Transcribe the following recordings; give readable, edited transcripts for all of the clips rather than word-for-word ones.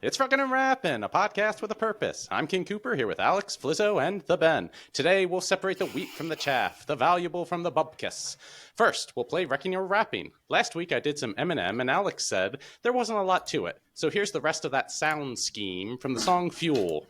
It's Fucking and Wrappin', a podcast with a purpose. I'm King Cooper here with Alex, Flizzo, and the Ben. Today we'll separate the wheat from the chaff, the valuable from the bupkis. First, we'll play Wrecking or Wrapping. Last week I did some Eminem, and Alex said there wasn't a lot to it. So here's the rest of that sound scheme from the song Fuel.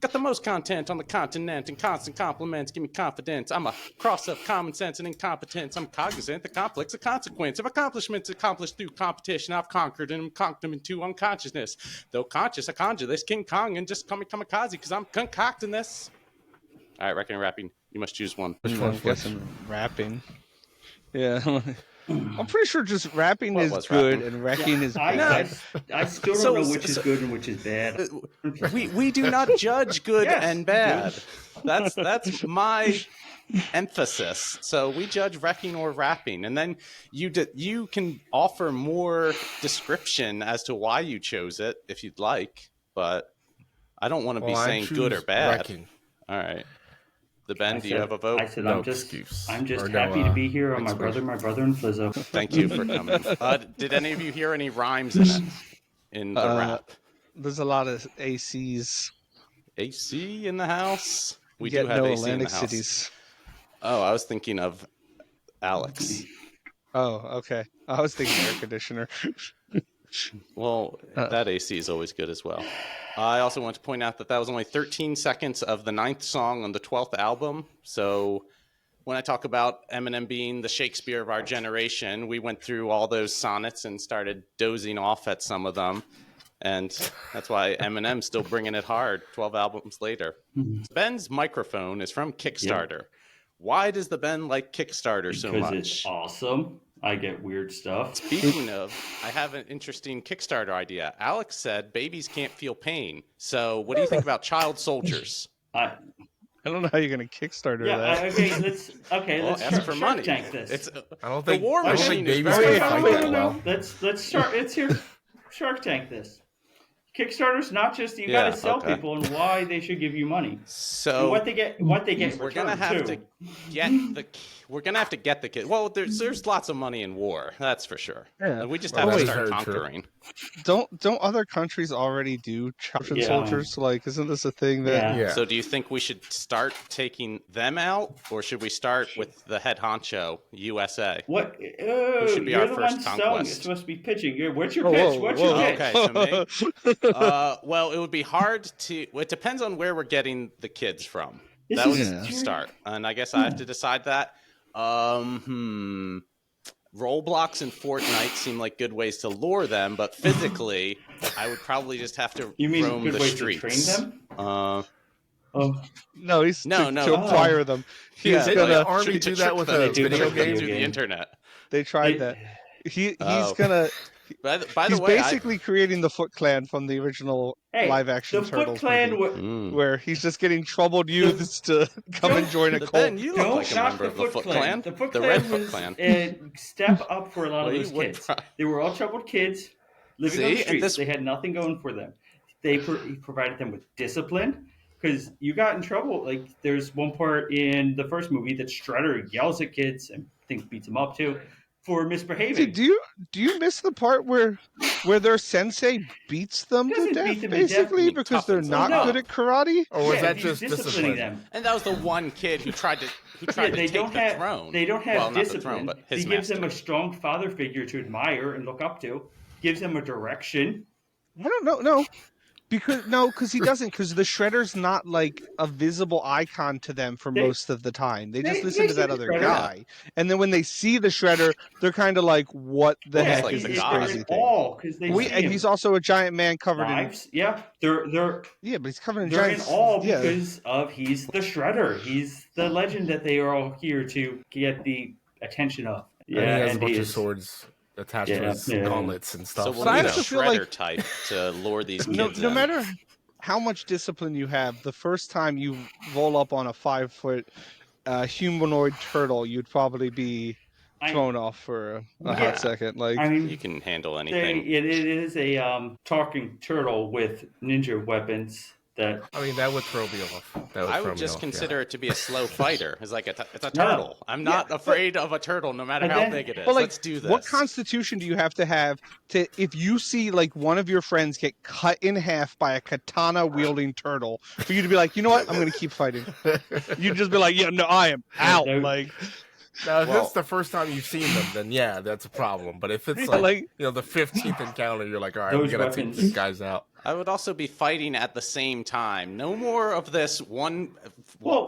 Got the most content on the continent and constant compliments give me confidence. I'm a cross of common sense and incompetence. I'm cognizant the conflict's a consequence of accomplishments accomplished through competition. I've conquered and conquered them into unconsciousness. Though conscious, I conjure this King Kong and just call me kamikaze because I'm concocting this. All right, Wrecking and Wrapping. You must choose one. Which one? Guessing rapping. Yeah. I'm pretty sure just rapping is good and wrecking is bad. I still don't know which is good and which is bad. We do not judge good and bad. That's my emphasis. So we judge wrecking or rapping, and then you can offer more description as to why you chose it if you'd like. But I don't want to be saying good or bad. Wrecking. All right. The Ben, do you have a vote? I said No I'm just excuse. happy to be here on my brother and Flizzo. Thank you for coming. Did any of you hear any rhymes in it? In the rap? There's a lot of ACs. AC in the house? We Get do have no AC Atlantic in the house. cities. Oh, I was thinking of Alex. Oh, okay. I was thinking air conditioner. Well, that AC is always good as well. I also want to point out that was only 13 seconds of the 9th song on the 12th album. So when I talk about Eminem being the Shakespeare of our generation, we went through all those sonnets and started dozing off at some of them. And that's why Eminem's still bringing it hard 12 albums later. Ben's microphone is from Kickstarter. Yep. Why does the Ben like Kickstarter so much? Because it's awesome. I get weird stuff. Speaking of, I have an interesting Kickstarter idea. Alex said babies can't feel pain. So what do you think about child soldiers? I don't know how you're going to Kickstarter that. Let's ask for money. Tank this. I don't think babies can fight that well. Let's start. Let's hear Shark Tank this. Kickstarter's not just you got to sell people and why they should give you money. So and what they get. We're gonna have to get the kid. Well, there's lots of money in war, that's for sure. Yeah. We just have to start conquering. Don't other countries already do child soldiers? Like, isn't this a thing that? Yeah. So do you think we should start taking them out, or should we start with the head honcho, USA? What? Who should be our first conquest? You're supposed to be pitching. What's your pitch? What's your pitch? Okay, so me. Well, it would be hard to. It depends on where we're getting the kids from. That was the start, and I guess I have to decide that. Roblox and Fortnite seem like good ways to lure them, but physically, I would probably just have to roam the streets. To train them? No, to acquire them. He's gonna army do that with a video game through the internet. They tried that. He's gonna. By he's the way, basically creating the Foot Clan from the original live-action Turtles movie, where he's just getting troubled youths to come and join a cult. Ben, you look like a member of the Foot Clan. The Foot Red Clan Foot Clan. A step up for a lot of those kids. They were all troubled kids living on the streets. They had nothing going for them. He provided them with discipline because you got in trouble. Like there's one part in the first movie that Shredder yells at kids and I think beats them up too. For misbehaving. Do you miss the part where their sensei beats them to death, basically, because they're not good at karate? Or was that just disciplining them? And that was the one kid who tried to take the throne. They don't have discipline. Not the throne, but his he gives them a strong father figure to admire and look up to. Gives them a direction. I don't know. No. Because he doesn't. Because the Shredder's not like a visible icon to them for most of the time. They just listen to that other guy, and then when they see the Shredder, they're kind of like, "What the heck is this crazy thing?" And he's also a giant man covered knives. in. Yeah, but he's covered in giant. They're in awe because of he's the Shredder. He's the legend that they are all here to get the attention of. Yeah, and he has a bunch of swords attached to his gauntlets and stuff. So we'll need a Shredder type to lure these kids no matter how much discipline you have, the first time you roll up on a 5-foot humanoid turtle, you'd probably be thrown off for a hot second. Like, I mean, you can handle anything. It is a talking turtle with ninja weapons. That would throw me off. I would just consider it to be a slow fighter. It's like it's a turtle. I'm not afraid of a turtle, no matter how big it is. But, like, let's do this. What constitution do you have to if you see like one of your friends get cut in half by a katana wielding turtle, for you to be like, you know what, I'm going to keep fighting? You'd just be like, yeah, no, I am out. Like. Now, if it's the first time you've seen them, then yeah, that's a problem. But if it's like the 15th encounter, you're like, all right, we gotta take these guys out. I would also be fighting at the same time. No more of this one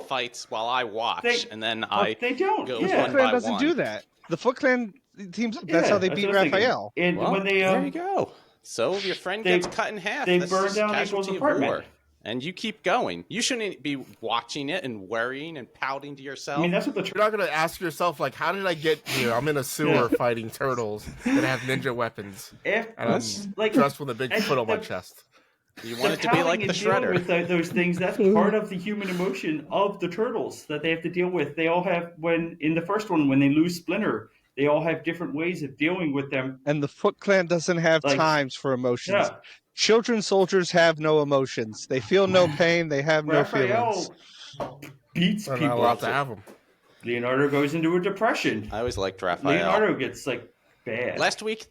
fights while I watch, and then they don't. Go one by Clan doesn't do that. The Foot Clan teams up. That's how they beat Raphael. And when they there you go. So your friend gets cut in half. They burn down April's apartment. And you keep going. You shouldn't be watching it and worrying and pouting to yourself. I mean, that's what you're not going to ask yourself, like, how did I get here? I'm in a sewer fighting turtles that have ninja weapons. And I'm dressed with a big foot on my chest. You want it to be like the Shredder. With those things, that's part of the human emotion of the turtles that they have to deal with. They all have, in the first one, when they lose Splinter, they all have different ways of dealing with them. And the Foot Clan doesn't have times for emotions. Yeah. Children soldiers have no emotions. They feel no pain. They have no feelings. Beats people. Not allowed to have them. Leonardo goes into a depression. I always liked Raphael. Leonardo gets bad. Last week,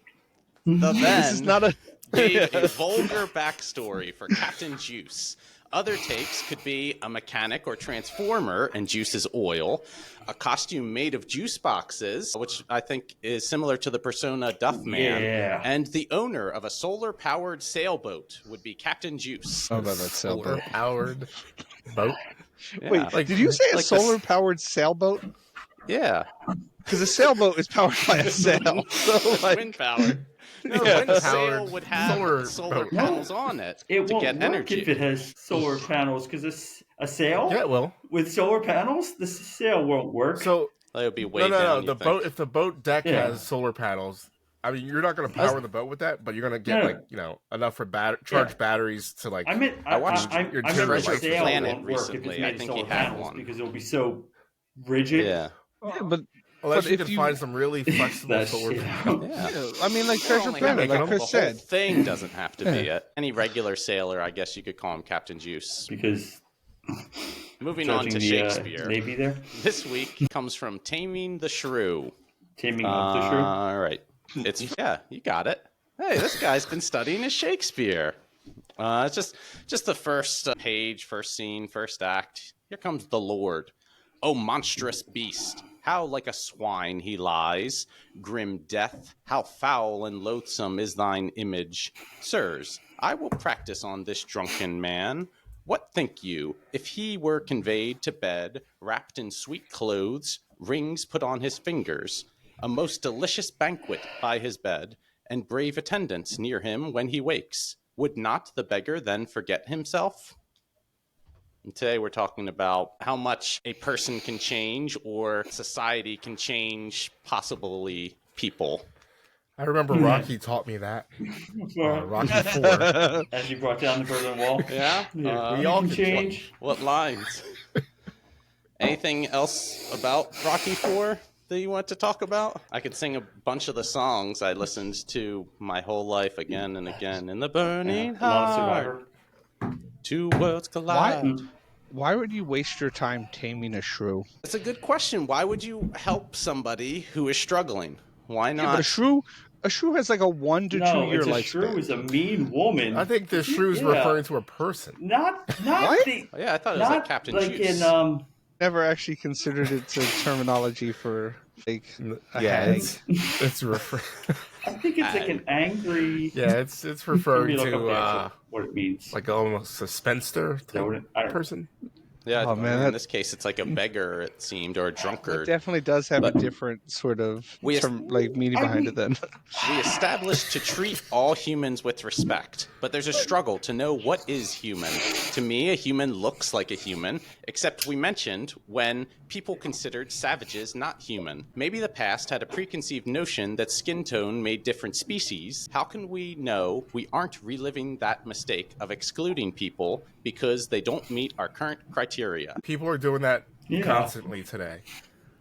the this is not gave a vulgar backstory for Captain Juice. Other takes could be a mechanic or transformer, and Juice is oil. A costume made of juice boxes, which I think is similar to the persona Duff Man. Yeah. And the owner of a solar-powered sailboat would be Captain Juice. Oh, that sailboat. Solar-powered boat? Yeah. Wait, did you say a solar-powered sailboat? Yeah. Because a sailboat is powered by a sail. So, wind-powered. No, wind sail would have solar panels on it to get energy. If it has solar panels, because it's a sail. Yeah, it will. With solar panels, the sail won't work. So that would be way down. No. The boat, if the boat deck has solar panels, I mean, you're not going to power the boat with that, but you're going to get enough for charge batteries to I watched your Treasure Planet recently. I think he had one because it'll be so rigid. Yeah. But unless you can find some really flexible solar panels. Yeah. I mean, like Treasure Planet, like Chris said. The thing doesn't have to be it. Any regular sailor, I guess you could call him Captain Juice. Because moving on to Shakespeare. Navy there. This week comes from Taming the Shrew. Taming of the Shrew. All right. It's you got it. Hey, this guy's been studying his Shakespeare. It's just the first page, first scene, first act. Here comes the Lord. O monstrous beast, how like a swine he lies. Grim death, how foul and loathsome is thine image. Sirs, I will practice on this drunken man. What think you, if he were conveyed to bed, wrapped in sweet clothes, rings put on his fingers, a most delicious banquet by his bed, and brave attendants near him when he wakes, would not the beggar then forget himself? And today we're talking about how much a person can change or society can change, possibly people. I remember Rocky taught me that. Rocky 4. As you brought down the Berlin Wall. Yeah. We all can change. What lines? Anything else about Rocky 4 that you want to talk about? I could sing a bunch of the songs I listened to my whole life again and again. In the burning heart, two worlds collide. Why would you waste your time taming a shrew? That's a good question. Why would you help somebody who is struggling? Why not? Yeah, but a shrew has like a 1 to 2 year lifespan. A shrew is a mean woman. I think the shrew is referring to a person. Not what? Yeah, I thought it was like Captain Juice. Never actually considered it a terminology for like it's referring. I think it's like an angry. Yeah, it's referring to what it means, like almost a spinster person. Yeah, in this case, it's like a beggar, it seemed, or a drunkard. It definitely does have a different sort of meaning behind it then. We established to treat all humans with respect, but there's a struggle to know what is human. To me, a human looks like a human, except we mentioned when people considered savages not human. Maybe the past had a preconceived notion that skin tone made different species. How can we know we aren't reliving that mistake of excluding people because they don't meet our current criteria? People are doing that constantly today.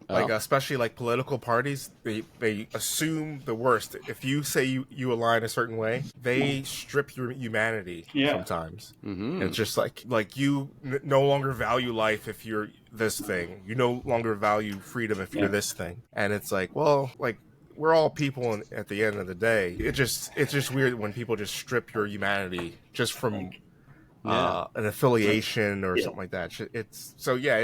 Like, especially like political parties, they assume the worst. If you say you align a certain way, they strip your humanity sometimes. And it's just like you no longer value life if you're this thing. You no longer value freedom if you're this thing. And it's like, well, like, we're all people at the end of the day. It's just weird when people just strip your humanity just from an affiliation or something like that. It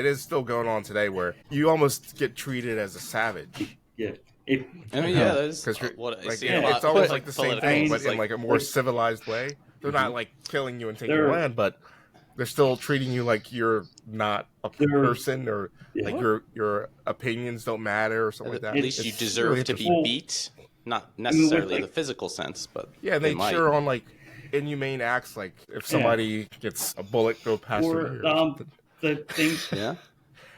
is still going on today where you almost get treated as a savage. Yeah. That's what I see. It's always like the same thing, but in like a more civilized way. They're not like killing you and taking your land, but they're still treating you like you're not a person, or like your opinions don't matter or something like that. At least you deserve to be beat, not necessarily the physical sense, but they cheer on like inhumane acts, like if somebody gets a bullet go past their ear. The thing,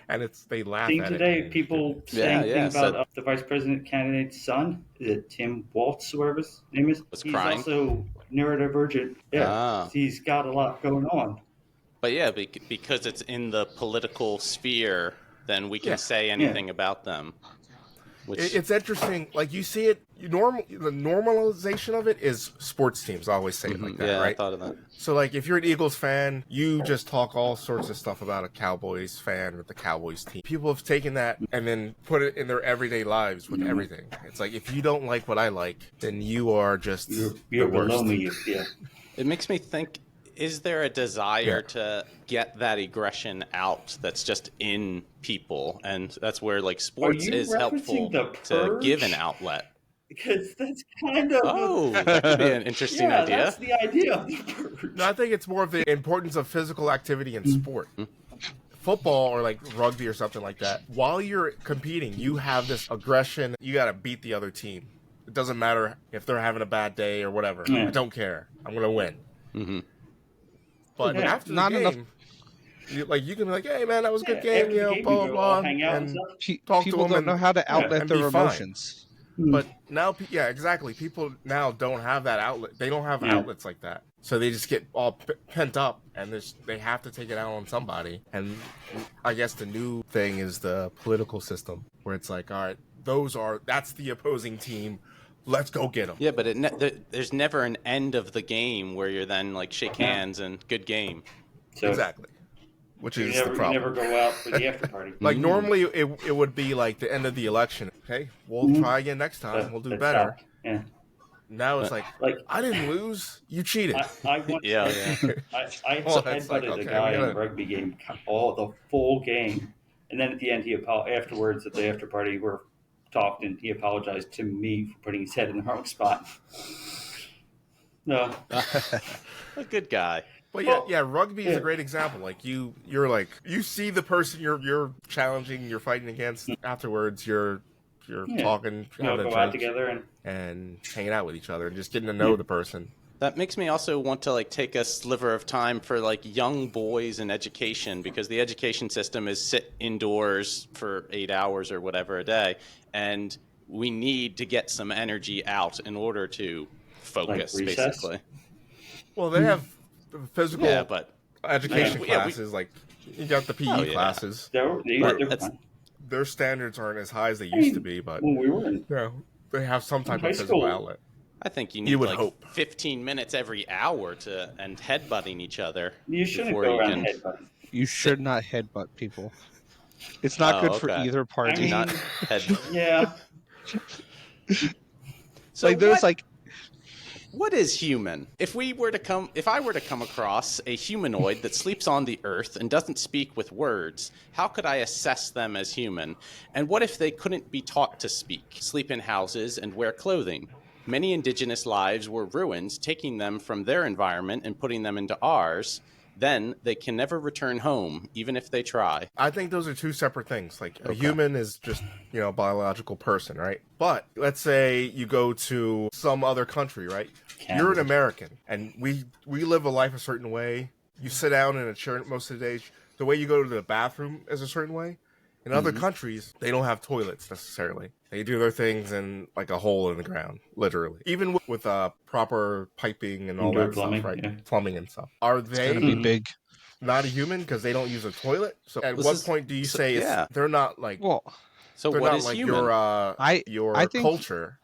and they laugh thing at today, it. people saying things about the vice president candidate's son. Is it Tim Waltz, whoever his name is? He's crying. Also neurodivergent. Yeah, he's got a lot going on. But yeah, because it's in the political sphere, then we can say anything about them. It's interesting. Like, you see it, the normalization of it is sports teams always say it like that, right? I thought of that. So, like, if you're an Eagles fan, you just talk all sorts of stuff about a Cowboys fan or the Cowboys team. People have taken that and then put it in their everyday lives with everything. It's like, if you don't like what I like, then you are just you're the worst. Below me. Yeah. It makes me think, is there a desire to get that aggression out that's just in people? And that's where, like, sports is helpful to give an outlet. Because that's kind of... that could be an interesting idea. That's the idea of the purge. No, I think it's more of the importance of physical activity in sport. Football or like rugby or something like that. While you're competing, you have this aggression. You got to beat the other team. It doesn't matter if they're having a bad day or whatever. I don't care. I'm going to win. Mm-hmm. But after the game, you can be like, "Hey, man, that was a good game," blah, blah, blah. And talk people to them don't know how to outlet their emotions. But now, exactly. People now don't have that outlet. They don't have outlets like that. So they just get all pent up, and they have to take it out on somebody. And I guess the new thing is the political system, where it's like, all right, that's the opposing team. Let's go get them. Yeah, but there's never an end of the game where you're then like shake hands and good game. So exactly. Which is the problem. You never go out for the after party. Like normally it would be like the end of the election. Okay, we'll try again next time. We'll do better. Yeah. Now it's like I didn't lose. You cheated. I headbutted a guy in a rugby game, the full game, and then at the end afterwards at the after party talked and he apologized to me for putting his head in the wrong spot. No, a good guy. But rugby is a great example. Like you're like you see the person you're challenging, you're fighting against. Afterwards, you're talking, go out together and hanging out with each other and just getting to know the person. That makes me also want to like take a sliver of time for like young boys in education, because the education system is sit indoors for 8 hours or whatever a day, and we need to get some energy out in order to focus, like basically. Well, they have physical education classes, we, like you got the PE classes. Their standards aren't as high as they used to be, but when we were they have some type of physical outlet. I think you need like 15 minutes every hour and headbutting each other. You shouldn't go around headbutting. You should not headbutt people. It's not good for either party. Not headbutt. Yeah. So like there's what is human? If I were to come across a humanoid that sleeps on the earth and doesn't speak with words, how could I assess them as human? And what if they couldn't be taught to speak, sleep in houses, and wear clothing? Many indigenous lives were ruined, taking them from their environment and putting them into ours. Then they can never return home, even if they try. I think those are two separate things. Like a human is just, a biological person, right? But let's say you go to some other country, right? Canada. You're an American, and we live a life a certain way. You sit down in a chair most of the day. The way you go to the bathroom is a certain way. In other countries, they don't have toilets necessarily. They do their things in like a hole in the ground, literally. Even with proper piping and all that stuff, right? Yeah. Plumbing and stuff. Are they gonna be big? Not a human because they don't use a toilet? So at what point do you say they're not like So they're what not is like human? your I think culture.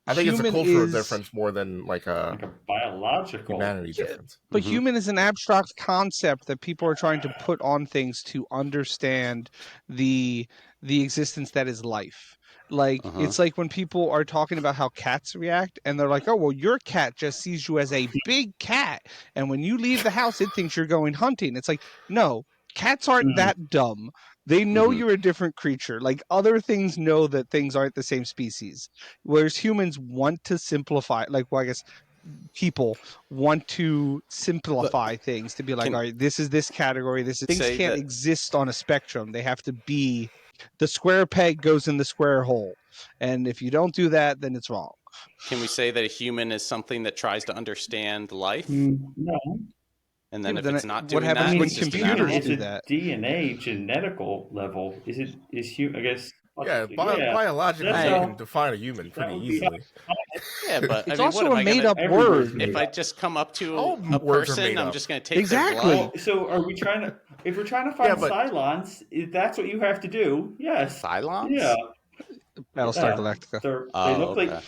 I think it's a cultural difference more than like a biological humanity difference. But human is an abstract concept that people are trying to put on things to understand the existence that is life. Like it's like when people are talking about how cats react and they're like, "Oh, well, your cat just sees you as a big cat, and when you leave the house it thinks you're going hunting." It's like, "No, cats aren't that dumb. They know you're a different creature. Like other things know that things aren't the same species. Whereas humans want to simplify, like, well, I guess people want to simplify things to be like, all right, this is this category. Things can't exist on a spectrum. They have to be the square peg goes in the square hole. And if you don't do that, then it's wrong. Can we say that a human is something that tries to understand life? No. And then if it's not doing what happens that, when it's just computers an do that? DNA genetical level is human? I guess. Yeah, biologically, you can define a human pretty easily. Yeah, but it's I mean, also what, a made-up word. If I just come up to All a words are person, made I'm up. just going to take their blood? So are we trying to? If we're trying to find Cylons, if that's what you have to do, yes. Cylons? Yeah. Battlestar Galactica. They look like.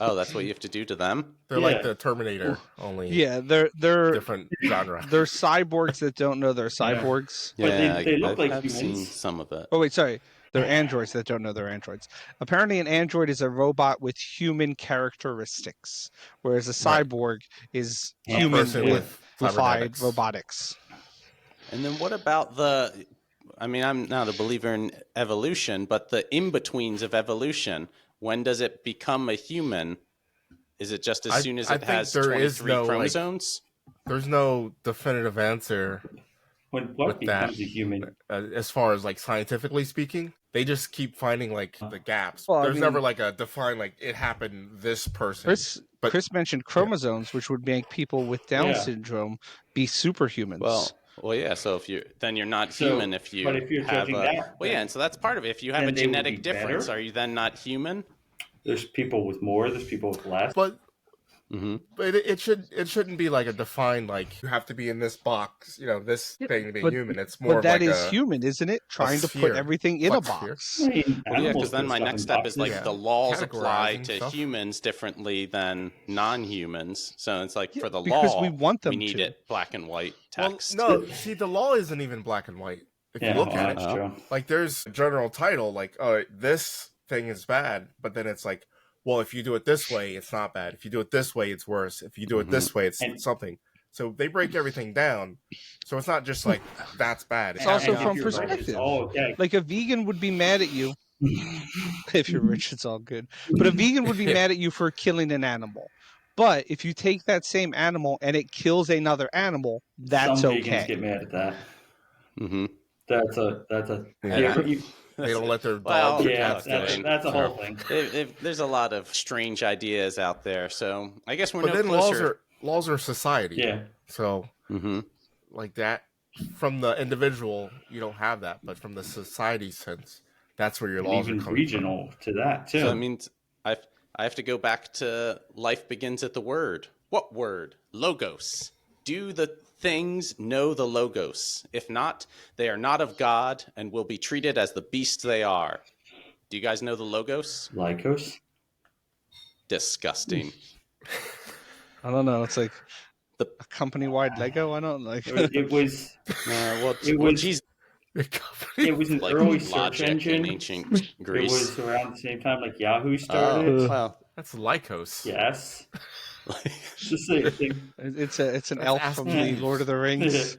Oh, that's what you have to do to them? They're like the Terminator, only they're different genre. They're cyborgs that don't know they're cyborgs. Yeah, but they look like I've humans. seen some of it. Oh, wait, sorry. They're androids that don't know they're androids. Apparently, an android is a robot with human characteristics, whereas a cyborg is human with amplified robotics. And then what about I'm not a believer in evolution, but the in-betweens of evolution, when does it become a human? Is it just as soon as it has 23 chromosomes? There's no definitive answer what becomes a human. As far as like scientifically speaking, they just keep finding like the gaps. Well, there's never like a defined like it happened this person. Chris mentioned chromosomes, which would make people with Down syndrome be superhumans. Well, yeah. So then you're not human if you. But if you're have judging that, and so that's part of it. If you have a genetic difference, are you then not human? There's people with more. There's people with less. But it shouldn't be like a defined like you have to be in this box, this thing to be human. It's more. But that is human, isn't it? Trying to put everything in a box. Because then my next step is like the laws apply to humans differently than non-humans. So it's like for the law, we want them we need it black and white text. Well, no, see, the law isn't even black and white. If you look at it, like there's a general title like, this thing is bad, but then it's like, well, if you do it this way, it's not bad. If you do it this way, it's worse. If you do it this way, it's something. So they break everything down. So it's not just like, that's bad. It's also from perspective. Like a vegan would be mad at you. If you're rich, it's all good. But a vegan would be mad at you for killing an animal. But if you take that same animal and it kills another animal, that's Some okay. vegans get mad at that. Mm-hmm. That's a they don't let their dogs that's a whole thing. There's a lot of strange ideas out there, so I guess we're but no then closer. Laws are society. Yeah. So like that, from the individual, you don't have that, but from the society sense, that's where your laws are coming regional from. To that too. So that means I have to go back to life begins at the word. What word? Logos. Do the things know the Logos? If not, they are not of God and will be treated as the beasts they are. Do you guys know the Logos? Lycos? Disgusting. I don't know. It's like a company-wide Lego. I don't like. It was. It was an like early search engine in ancient Greece. It was around the same time like Yahoo started. Wow, that's Lycos. Yes. It's the same thing. It's an elf from the Lord of the Rings.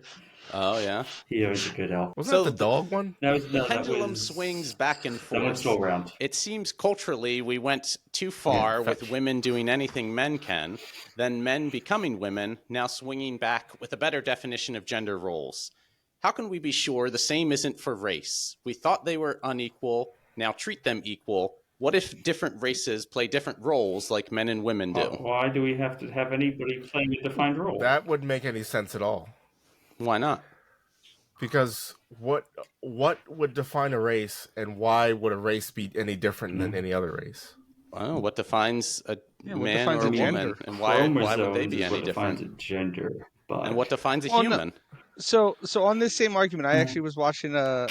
Oh yeah, he was a good elf. Wasn't that the dog one? The pendulum swings back and forth. That one's still around. It seems culturally we went too far with women doing anything men can, then men becoming women, now swinging back with a better definition of gender roles. How can we be sure the same isn't for race? We thought they were unequal, now treat them equal. What if different races play different roles like men and women do? Why do we have to have anybody playing a defined role? That wouldn't make any sense at all. Why not? Because what would define a race, and why would a race be any different than any other race? Well, what defines a man or a woman, and why would they be any different? A gender, but... And what defines a human? So on this same argument, I actually was watching a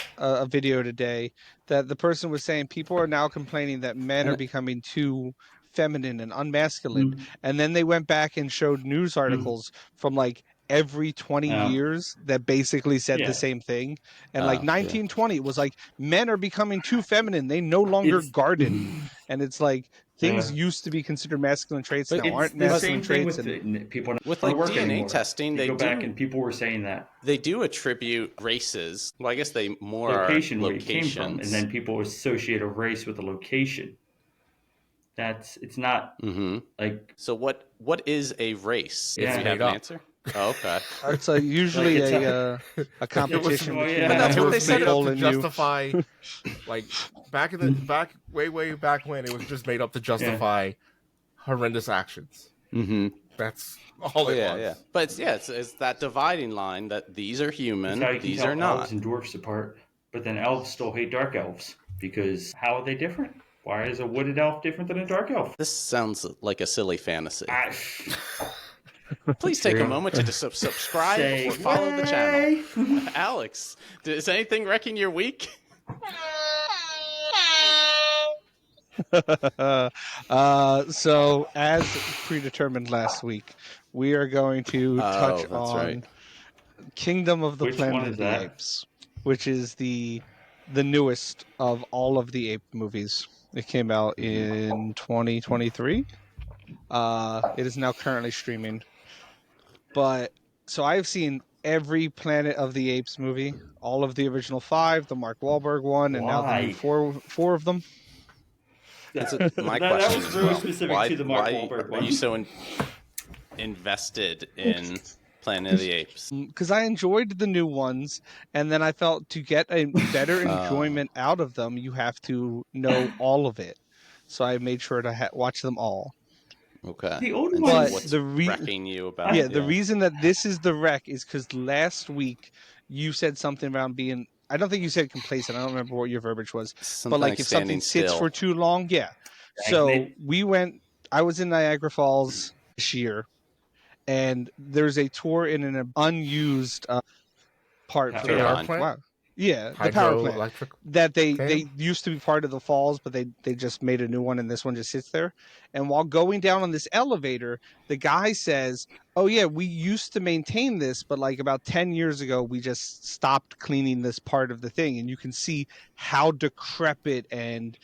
video today that the person was saying people are now complaining that men are becoming too feminine and unmasculine, and then they went back and showed news articles from like every 20 years that basically said the same thing. And like 1920 it was like men are becoming too feminine, they no longer garden. And it's like things used to be considered masculine traits now aren't masculine traits. And people with like DNA testing, they go back and people were saying that they do attribute races. Well, I guess they more location are where you came from, and then people associate a race with a location. It's not like. So what is a race? If you have an answer. Oh, okay. It's usually a competition between the number of people and justify, like back in the way back when it was just made up to justify horrendous actions. That's all it was. Yeah. But it's that dividing line that these are human, these are not. Elves and dwarfs apart, but then elves still hate dark elves because how are they different? Why is a wooded elf different than a dark elf? This sounds like a silly fantasy. Please take a moment to subscribe or follow the channel. Alex, is anything wrecking your week? So, as predetermined last week, we are going to touch on Kingdom of the Planet of the Apes, which is the newest of all of the ape movies. It came out in 2023. It is now currently streaming. But so I've seen every Planet of the Apes movie, all of the original 5, the Mark Wahlberg one, and now the new four of them. That's my question. That was really specific to the Mark Wahlberg one. Are you so invested in Planet of the Apes? Because I enjoyed the new ones, and then I felt to get a better enjoyment out of them, you have to know all of it. So I made sure to watch them all. Okay. The old ones. What's wrecking you about it? The reason that this is the wreck is because last week you said something around being. I don't think you said complacent. I don't remember what your verbiage was. But like if something sits for too long, So we went. I was in Niagara Falls this year, and there's a tour in an unused part for the power plant. Wow. Yeah, the power plant electric that they used to be part of the falls, but they just made a new one, and this one just sits there. And while going down on this elevator, the guy says, "Oh yeah, we used to maintain this, but like about 10 years ago, we just stopped cleaning this part of the thing." And you can see how decrepit and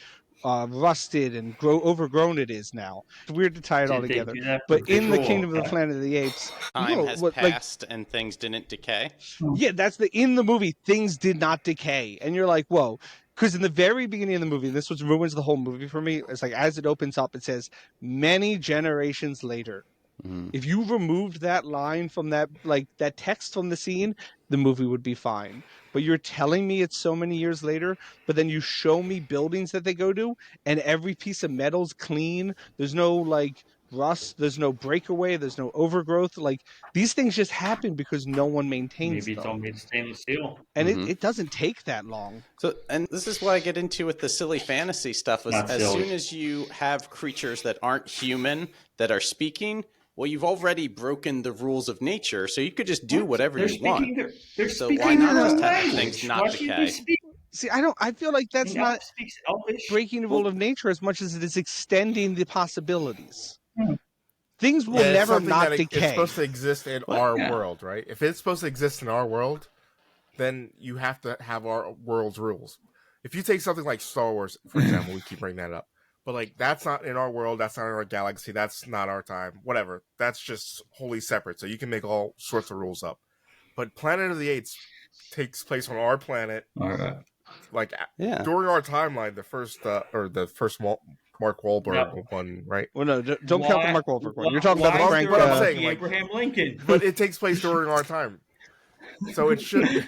rusted and overgrown it is now. It's weird to tie it all together. But in the Kingdom of the Planet of the Apes, time has passed and things didn't decay. Yeah, that's in the movie, things did not decay. And you're like, whoa. Because in the very beginning of the movie, this was ruins the whole movie for me. It's like, as it opens up, it says, many generations later. If you removed that line from that text from the scene, the movie would be fine. But you're telling me it's so many years later, but then you show me buildings that they go to, and every piece of metal's clean. There's no like rust, there's no breakaway, there's no overgrowth. Like these things just happen because no one maintains them. Maybe it's all made of stainless steel. And it doesn't take that long. So, and this is what I get into with the silly fantasy stuff. As soon as you have creatures that aren't human that are speaking, well, you've already broken the rules of nature, so you could just do whatever you want. So why not just have things not decay? See, I feel like that's not breaking the rule of nature as much as it is extending the possibilities. Things will never not decay. It's supposed to exist in our world, right? If it's supposed to exist in our world, then you have to have our world's rules. If you take something like Star Wars, for example, we keep bringing that up. But like that's not in our world, that's not in our galaxy, that's not our time, whatever. That's just wholly separate. So you can make all sorts of rules up. But Planet of the Apes takes place on our planet. Like during our timeline, the first Mark Wahlberg one, right? Well, no, don't count the Mark Wahlberg one. You're talking about the Frank Abraham Lincoln. But it takes place during our time, so it should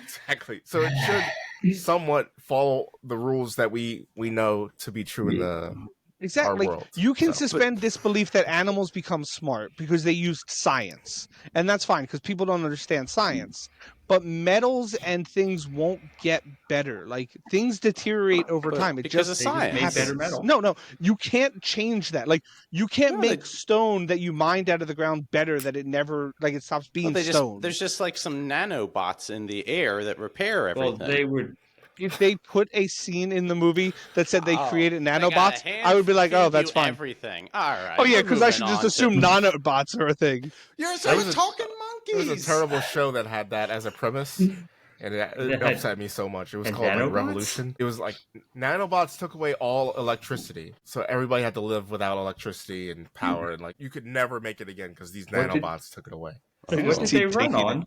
So it should somewhat follow the rules that we know to be true in Exactly. our world. You can suspend disbelief that animals become smart because they used science. And that's fine because people don't understand science. But metals and things won't get better. Like, things deteriorate over time. It because just of science. Made better metal. No, you can't change that. Like, you can't make stone that you mined out of the ground better, that it never, like, it stops being stone. There's just like some nanobots in the air that repair everything. Well, they would. If they put a scene in the movie that said they created nanobots, I would be like, oh, that's fine. Everything. All right. Oh, yeah, because I should just assume nanobots are a thing. You're so talking monkeys. There was a terrible show that had that as a premise, and it upset me so much. It was called like Revolution. It was like nanobots took away all electricity, so everybody had to live without electricity and power, and like you could never make it again because these nanobots took it away. What did they run on?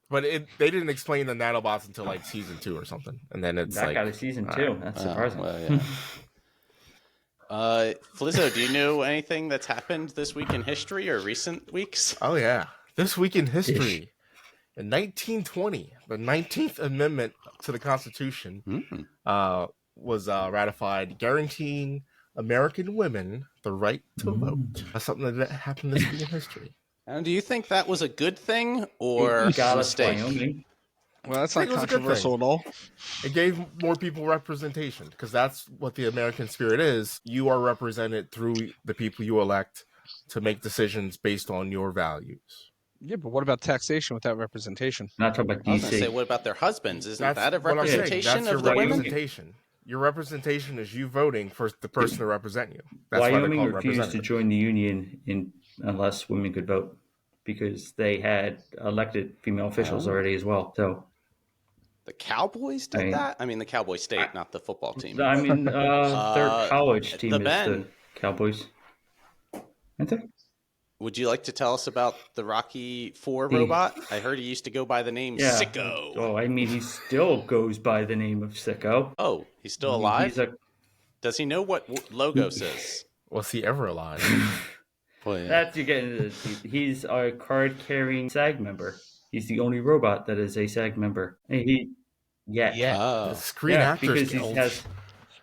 But they didn't explain the nanobots until like season 2 or something, and then it's that got a season 2. That's surprising. Well, yeah. Flizzo, do you know anything that's happened this week in history or recent weeks? Oh yeah, this week in history, in 1920, the 19th Amendment to the Constitution was ratified, guaranteeing American women the right to vote. That's something that happened this week in history. And do you think that was a good thing or a mistake? Well, that's not controversial at all. It gave more people representation because that's what the American spirit is. You are represented through the people you elect to make decisions based on your values. Yeah, but what about taxation without representation? Not talking about DC. I was going to say, what about their husbands? Isn't that a representation of the women? Your representation is you voting for the person to represent you. That's Wyoming refused to join the union unless women could vote because they had elected female officials already as well. So the Cowboys did that? I mean, the Cowboy State, not the football team. I mean, their college team is the Cowboys. Aren't they? Would you like to tell us about the Rocky IV robot? I heard he used to go by the name Sicko. Oh, I mean, he still goes by the name of Sicko. Oh, he's still alive? Does he know what Logos is? Was he ever alive? Well, yeah. That's you get into he's a card-carrying SAG member. He's the only robot that is a SAG member. Screen Actors because Guild.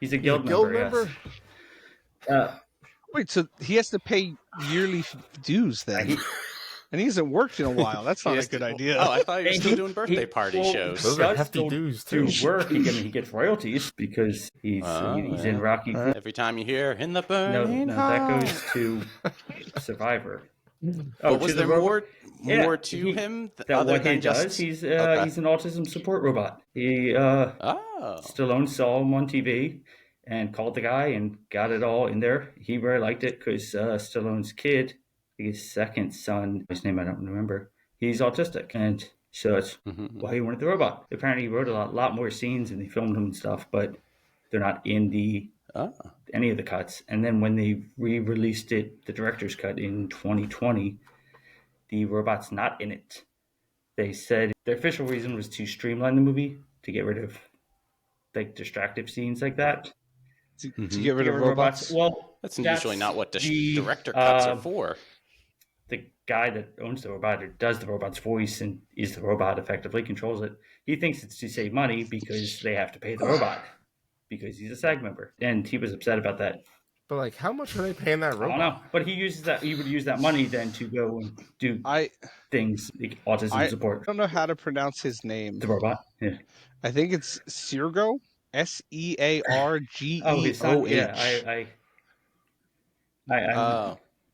He's a guild member. Yes. Wait, so he has to pay yearly dues then? And he hasn't worked in a while. That's not a good idea. Oh, I thought he was still doing birthday party shows. Those are hefty dues, too. To work, he gets royalties because he's in Rocky. Every time you hear, in the burning that goes to Survivor. Was there more to him other what than he just... does? He's an autism support robot. He Stallone saw him on TV and called the guy and got it all in there. He really liked it because Stallone's kid, his second son, his name I don't remember, he's autistic, and so it's why he wanted the robot. Apparently, he wrote a lot more scenes and they filmed them and stuff, but they're not in any of the cuts. And then when they re-released it, the director's cut in 2020, the robot's not in it. They said the official reason was to streamline the movie, to get rid of like distractive scenes like that. To get rid of robots? Well, that's usually not what director cuts are for. The guy that owns the robot or does the robot's voice and is the robot, effectively controls it. He thinks it's to save money because they have to pay the robot because he's a SAG member, and he was upset about that. But like, how much are they paying that robot? I don't know, but he uses that. He would use that money then to go and do things like autism support. I don't know how to pronounce his name. The robot. Yeah, I think it's Seargo. Seargeoh. Oh, his son. Yeah,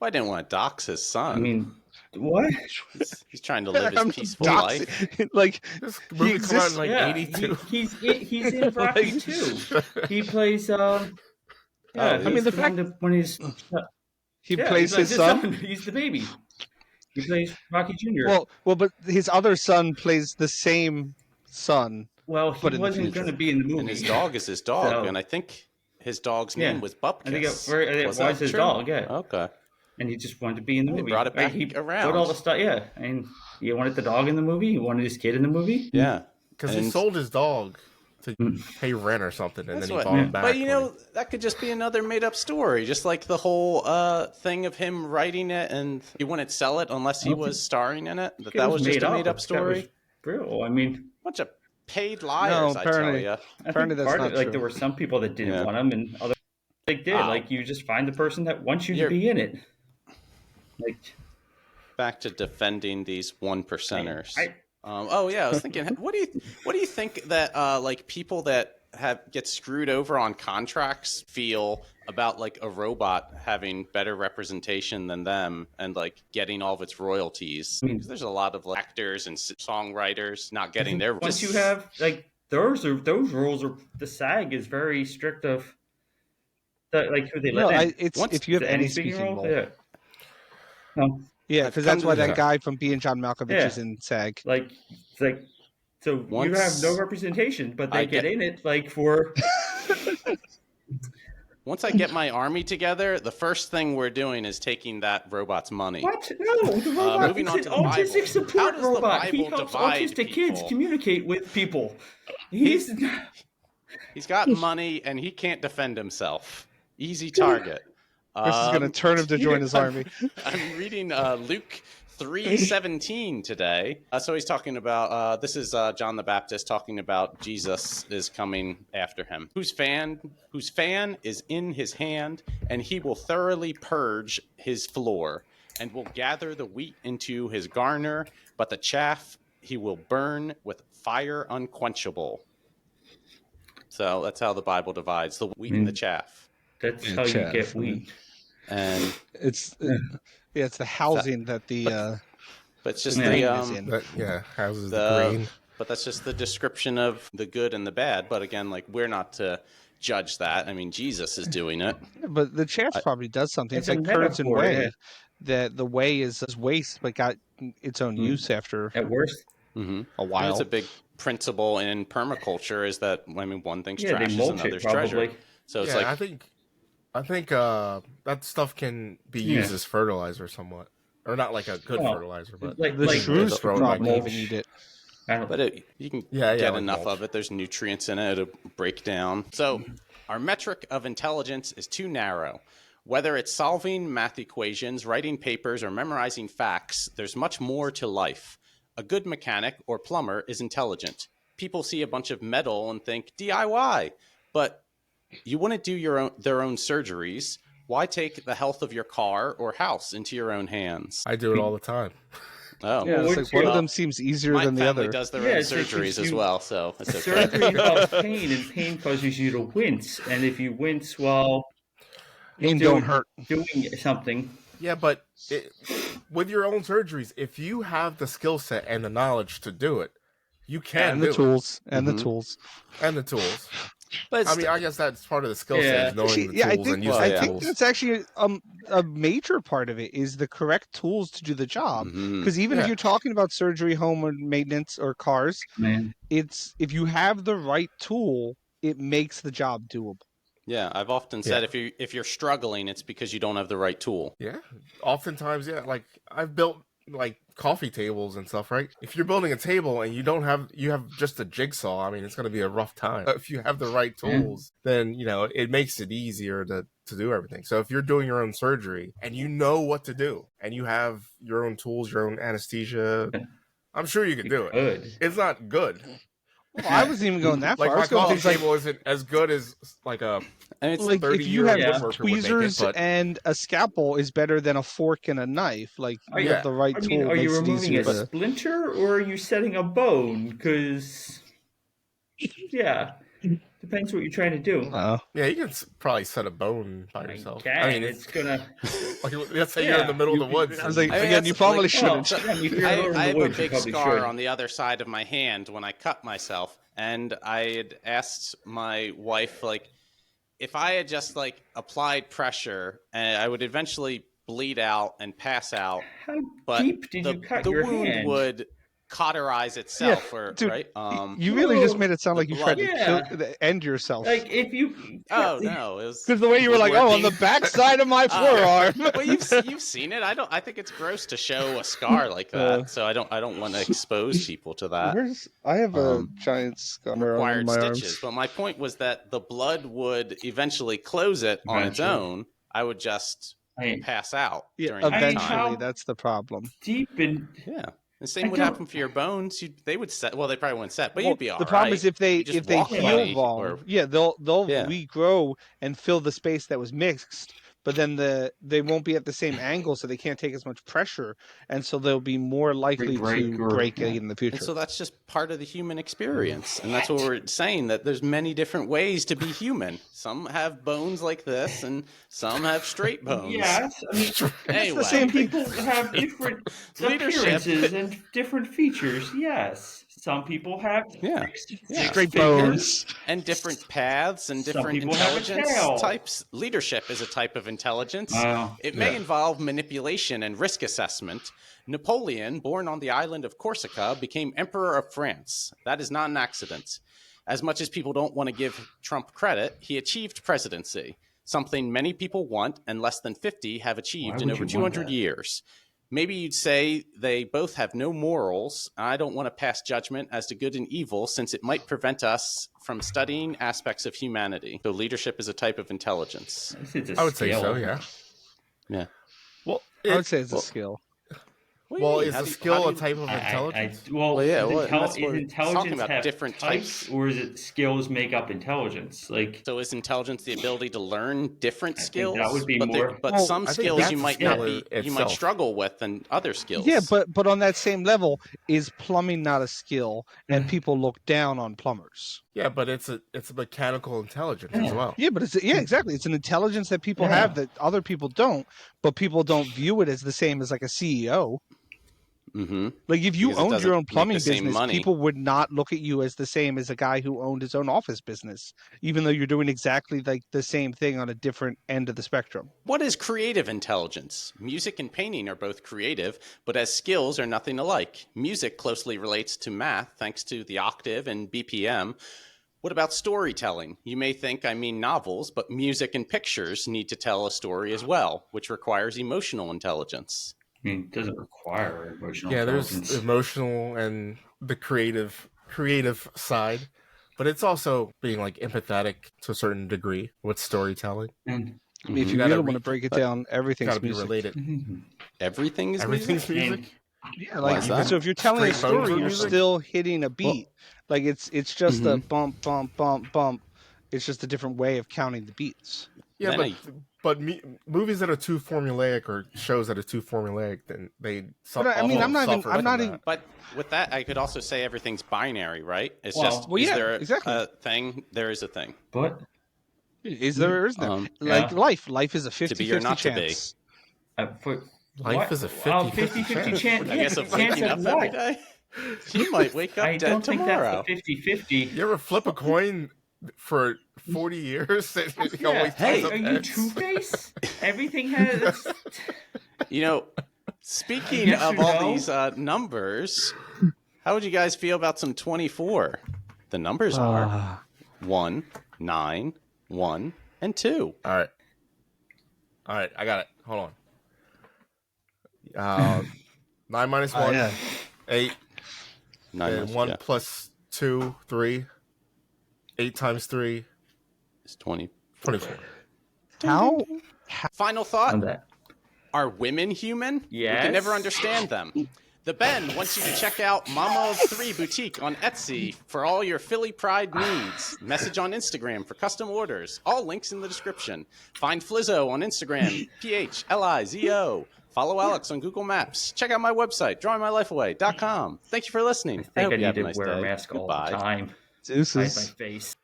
I didn't want to dox his son. I mean, what? He's trying to live his peaceful life. Like, this movie exists in like 82. He's in Rocky too. He plays. I mean, the fact that when he's he plays his son. He's the baby. He plays Rocky Jr. Well, but his other son plays the same son. Well, he wasn't going to be in the movie. And his dog is his dog, and I think his dog's name was Bupkis. I think it was his dog, yeah. Okay. And he just wanted to be in the movie. He brought it back around. Put all the stuff, and he wanted the dog in the movie. He wanted his kid in the movie. Yeah. Because he sold his dog to pay rent or something, and then he bought it back. But, that could just be another made-up story. Just like the whole thing of him writing it, and he wouldn't sell it unless he was starring in it. That was just a made-up story. Real. I mean... Bunch of paid liars, I tell you. Apparently that's not true. Like, there were some people that didn't want him, and other... Like, like you just find the person that wants you to be in it. Like, back to defending these 1%ers. I was thinking, what do you think that like people that get screwed over on contracts feel about like a robot having better representation than them and like getting all of its royalties? Because there's a lot of like, actors and songwriters not getting their. Once you have like those rules are the SAG is very strict of. Like who they let in. If you have any speaking role. Yeah. No. Yeah, because that's why that guy from Being John Malkovich is in SAG. Like, so you have no representation, but they get in it like for. Once I get my army together, the first thing we're doing is taking that robot's money. What? No, the robot moving on is to an the autistic Bible. support robot. He helps autistic kids communicate with people. He's got money and he can't defend himself. Easy target. Chris is going to turn him to join his army. I'm reading Luke 3:17 today. So he's talking about, this is John the Baptist talking about Jesus is coming after him. Whose fan is in his hand, and he will thoroughly purge his floor, and will gather the wheat into his garner, but the chaff he will burn with fire unquenchable. So that's how the Bible divides the wheat and the chaff. That's how you get wheat. And it's the housing that the but it's just houses the grain. But that's just the description of the good and the bad. But again, like we're not to judge that. I mean, Jesus is doing it. But the chaff probably does something. It's like currents and whey. That the whey is waste, but got its own use after at worst a while. It's a big principle in permaculture is that one thing's trash is another's treasure. So it's I think that stuff can be used as fertilizer somewhat, or not like a good fertilizer, but the shrews probably even eat it. But you can get enough of it. There's nutrients in it. It'll break down. So our metric of intelligence is too narrow. Whether it's solving math equations, writing papers, or memorizing facts, there's much more to life. A good mechanic or plumber is intelligent. People see a bunch of metal and think DIY, but you wouldn't do their own surgeries. Why take the health of your car or house into your own hands? I do it all the time. Oh, yeah. It's like one of them seems easier than the other. My family does their own surgeries as well, so it's okay. Surgery involves pain, and pain causes you to wince. And if you wince while pain don't hurt doing something, yeah, but with your own surgeries, if you have the skill set and the knowledge to do it, you can do it. And the tools. But I guess that's part of the skill set, is knowing the tools and using the tools. I think that's actually a major part of it is the correct tools to do the job. Because even if you're talking about surgery, home or maintenance or cars, it's if you have the right tool, it makes the job doable. Yeah, I've often said if you're struggling, it's because you don't have the right tool. Yeah, oftentimes, like I've built like coffee tables and stuff, right? If you're building a table and you have just a jigsaw, I mean, it's going to be a rough time. If you have the right tools, then, it makes it easier to do everything. So if you're doing your own surgery and you know what to do and you have your own tools, your own anesthesia, I'm sure you can do it. It's not good. Well, I wasn't even going that far. Like my coffee table isn't as good as like a. And it's like if you have tweezers and a scalpel is better than a fork and a knife. Like you have the right tool. Are you removing a splinter or are you setting a bone? Because depends what you're trying to do. Yeah, you can probably set a bone by yourself. I mean, it's gonna. Like, let's say you're in the middle of the woods. I was like, again, you probably shouldn't. I have a big scar on the other side of my hand when I cut myself, and I had asked my wife, like, if I had just like applied pressure, and I would eventually bleed out and pass out. How deep did you cut your hand? The wound would cauterize itself, dude, right? You really just made it sound like you tried to end yourself. Like if you, no, it was because the way you were like, on the back side of my forearm. Well, you've seen it. I think it's gross to show a scar like that. So I don't want to expose people to that. I have a giant scar on my stitches. arms. But my point was that the blood would eventually close it on its own. I would just pass out. Eventually, that's the problem. Deep in The same would happen for your bones. They would set. Well, they probably wouldn't set, but you'd be all right. The problem is if they heal wrong, they'll regrow and fill the space that was mixed. But then they won't be at the same angle, so they can't take as much pressure, and so they'll be more likely to break in the future. And so that's just part of the human experience, and that's what we're saying, that there's many different ways to be human. Some have bones like this, and some have straight bones. Yes, I mean, anyway, some people have different appearances and different features. Yes. Some people have straight bones and different paths and different intelligence types. Leadership is a type of intelligence. It may involve manipulation and risk assessment. Napoleon, born on the island of Corsica, became Emperor of France. That is not an accident. As much as people don't want to give Trump credit, he achieved presidency, something many people want and less than 50 have achieved in over 200 years. Maybe you'd say they both have no morals. I don't want to pass judgment as to good and evil, since it might prevent us from studying aspects of humanity. So leadership is a type of intelligence. I would say so, yeah. Yeah. Well, I would say it's a skill. Well, is the skill a type of intelligence? Is intelligence about have different types, or is it skills make up intelligence? So is intelligence the ability to learn different skills? That would be more. But some skills you might not be, you might struggle with than other skills. Yeah, but on that same level, is plumbing not a skill, and people look down on plumbers? Yeah, but it's a mechanical intelligence as well. Yeah, but exactly. It's an intelligence that people have that other people don't, but people don't view it as the same as like a CEO. Mm-hmm. Like if you owned your own plumbing business, people would not look at you as the same as a guy who owned his own office business, even though you're doing exactly like the same thing on a different end of the spectrum. What is creative intelligence? Music and painting are both creative, but as skills are nothing alike. Music closely relates to math thanks to the octave and BPM. What about storytelling? You may think I mean novels, but music and pictures need to tell a story as well, which requires emotional intelligence. I mean, it doesn't require emotional intelligence. There's emotional and the creative side, but it's also being like empathetic to a certain degree with storytelling. And I mean, if you really want to break it down, everything's music. Related. Everything's music? Yeah, like so if you're telling a story, you're still hitting a beat. Like it's just a bump, bump, bump, bump. It's just a different way of counting the beats. Yeah, but movies that are too formulaic or shows that are too formulaic, then they suffer. I'm not even. But with that, I could also say everything's binary, right? It's exactly. a thing? There is a thing. But is there or is there? Life is a 50-50 chance. Life is a 50-50 chance. I guess of waking up every day. You might wake up dead tomorrow. I don't think that's a 50-50. You ever flip a coin for 40 years? Hey, are you Two-Face? Everything has... Speaking of all these numbers, how would you guys feel about some 24? The numbers are 1, 9, 1, and 2. All right, I got it. Hold on. 9 minus 1, 8. 9 and 1 plus 2, 3. 8 times 3 is 20. 24. How? Final thought. Are women human? Yes. We can never understand them. The Ben wants you to check out Mama of 3 Boutique on Etsy for all your Philly Pride needs. Message on Instagram for custom orders. All links in the description. Find Flizzo on Instagram, PHLIZO. Follow Alex on Google Maps. Check out my website, drawingmylifeaway.com. Thank you for listening. I think I need to wear a mask all the time. Deuces. Hide my face.